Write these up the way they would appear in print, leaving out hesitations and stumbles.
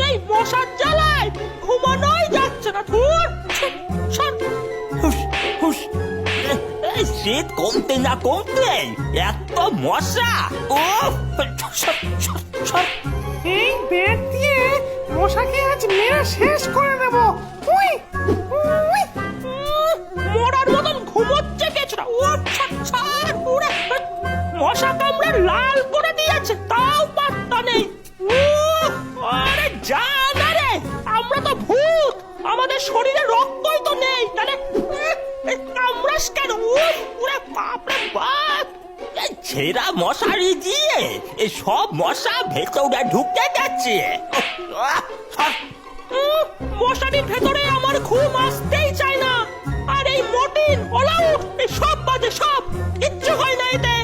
এই মশার জ্বালায় ঘুমানোই যাচ্ছে না। শীত কমতে না কমতে এত মশা। ও এই ব্যাট দিয়ে মশাকে আজ মেরে শেষ করে দেব। উই উই মরার মতন ঘুমোচ্ছে কিছুটা। মশা কামড়ে লাল করে দিয়েছে, তাও পাত্তা নেই। আরে জানা রে, আমরা তো ভূত, আমাদের শরীরে রক্তই তো নেই, তাহলে কামড়াস কেন? পুরো বাপরে বাপ! ছেঁড়া মশারি দিয়ে এই সব মশা ভেতরে ঢুকে যাচ্ছে। মশারির ভেতরে আমার ঘুম আসতেই চায় না। আর এই মটিন অলাউট এই সব বাজে, সব কিচ্ছু হয় না এতে।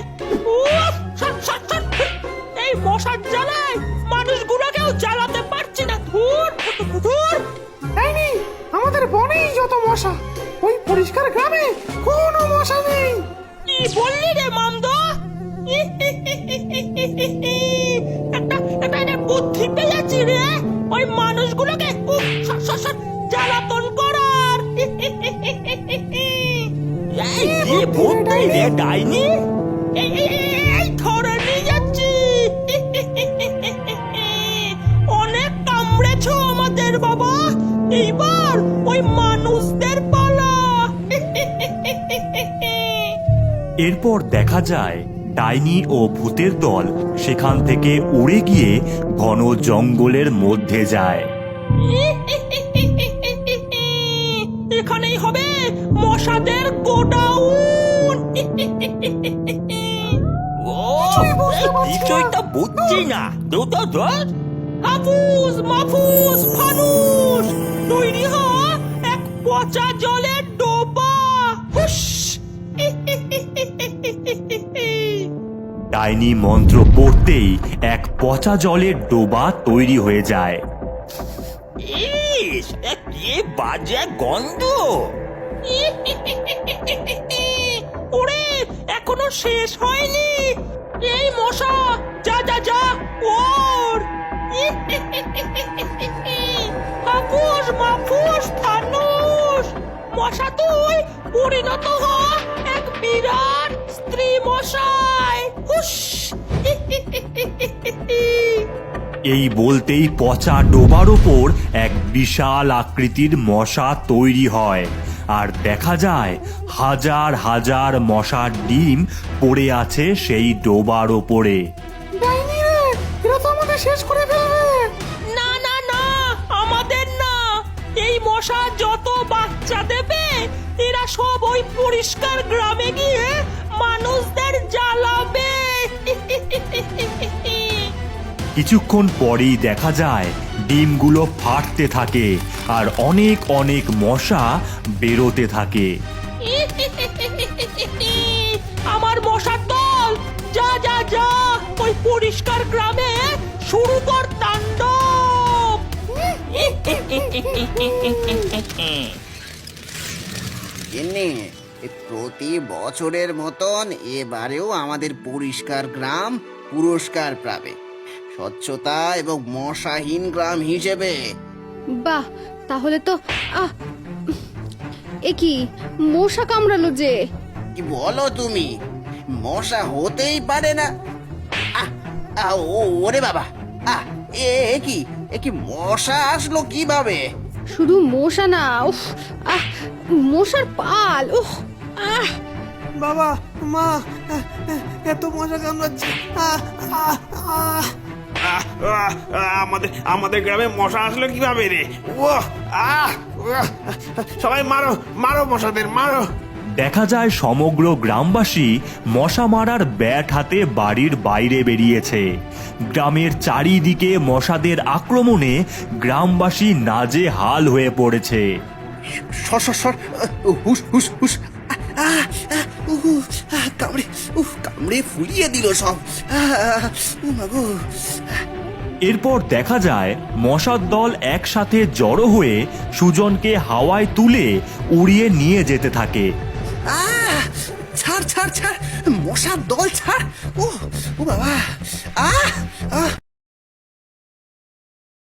এই মশার জ্বালায় মানুষগুলোকেও জ্বালাতে পারছি না। ধুর ধুর। ডাইনি, আমাদের বনেই যত মশা, ওই পরিষ্কার গ্রামে কোনো মশা নেই। কি বললি রে মামদ? একটা বুদ্ধি পেয়েছি রে, ওই মানুষগুলোকে জ্বালাতন করার। কি বুদ্ধি রে ডাইনি? এই ধরে নিয়ে যাচ্ছি। অনেক কামড়েছো আমাদের বাবা, এইবার ওই মানুষদের পালা। এরপর দেখা যায় ডাইনি ও ভূতের দল সেখান থেকে উড়ে গিয়ে ঘন জঙ্গলের মধ্যে যায়। এখানেই হবে মশাদের গোডাউন। কিছুই তো বুঝছি না। দুটো ধর হাফুজ মাহফুজ ফানুস, তৈরি হ এক পচা জলের ডোবা। হুস! ডাইনি মন্ত্র পড়তেই এক পচা জলের ডোবা তৈরি হয়ে যায়। ইস, কি বাজে গন্ধ! ওরে, এখনো শেষ হয়নি। এই মশা, যা যা যা ওর। হাফুজ মাহফুজ ফানুস, মশা তুই পরিণত হ এক বিরাট স্ত্রী মশায়। হুস! এই বলতেই পচা ডোবার ওপর এক বিশাল আকৃতির মশা তৈরি হয়, আর দেখা যায় হাজার হাজার মশার ডিম পড়ে আছে সেই ডোবার ওপরে। ডাইনি রে, এরা তো আমাদের শেষ করে ফেলবে। না না না, আমাদের না। এই মশা যত বাচ্চা দেবে, এরা সব ওই পরিষ্কার গ্রামে গিয়ে মানুষদের জ্বালাবে। কিছুক্ষণ পরেই দেখা যায় ডিমগুলো ফাটতে থাকে আর অনেক অনেক মশা বেরোতে থাকে। আমার মশার দল, যা যা যা ওই পরিষ্কার গ্রামে শুরু কর তাণ্ডব। এমনি প্রতি বছরের মতন এবারেও আমাদের পরিষ্কার গ্রাম পুরস্কার পাবে, স্বচ্ছতা এবং মশাহীন গ্রাম হিসেবে। বাহ, তাহলে তো এ কি মশা কামড়ালো যে? কি বলো তুমি? মশা হতেই পারে না। আহ আহ, ওরে বাবা, আহ এ কি এ কি মশা আসলো কিভাবে? শুধু মশা না, উফ, মশার পাল, উফ, বাবা মা, এত মশা কামড়াচ্ছে। আমাদের গ্রামে মশা আসলো কিভাবে রে? ও সবাই মারো মারো মশাদের মারো। দেখা যায় সমগ্র গ্রামবাসী মশা মারার ব্যাট হাতে বাড়ির বাইরে বেরিয়েছে। গ্রামের চারিদিকে মশাদের আক্রমণে গ্রামবাসী নাজেহাল হয়ে পড়েছে। সর সর সর, হুস হুস হুস, কামড়ে কামড়ে ফুলিয়ে দিল সব। মাগো। এরপর দেখা যায় মশার দল একসাথে জড়ো হয়ে সুজনকে হাওয়ায় তুলে উড়িয়ে নিয়ে যেতে থাকে। ছাড় ছাড় ছাড়, মশার দল ছাড়। ও ও বাবা, আহ